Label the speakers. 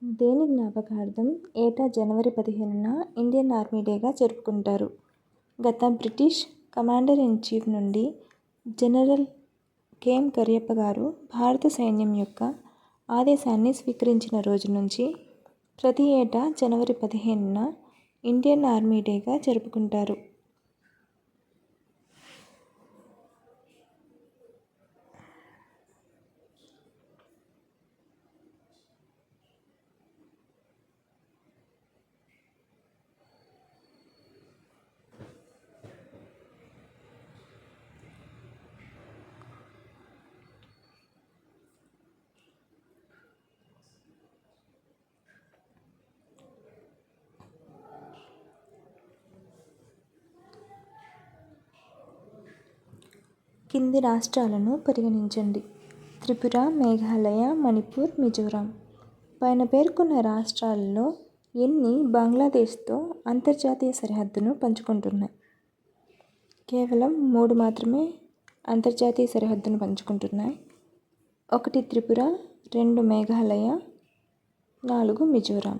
Speaker 1: దేని జ్ఞాపకార్థం ఏటా జనవరి 15న ఇండియన్ ఆర్మీ డేగా జరుపుకుంటారు? గత బ్రిటిష్ కమాండర్ ఇన్ చీఫ్ నుండి జనరల్ కెఎం కరియప్ప గారు భారత సైన్యం యొక్క ఆదేశాన్ని స్వీకరించిన రోజు నుంచి ప్రతి ఏటా జనవరి 15న ఇండియన్ ఆర్మీ డేగా జరుపుకుంటారు. కింది రాష్ట్రాలను పరిగణించండి: త్రిపుర, మేఘాలయ, మణిపూర్, మిజోరాం. పైన పేర్కొన్న రాష్ట్రాలలో ఎన్ని బంగ్లాదేశ్తో అంతర్జాతీయ సరిహద్దును పంచుకుంటున్నాయి? కేవలం 3 మాత్రమే అంతర్జాతీయ సరిహద్దును పంచుకుంటున్నాయి. 1 త్రిపుర, 2 మేఘాలయ, 4 మిజోరాం.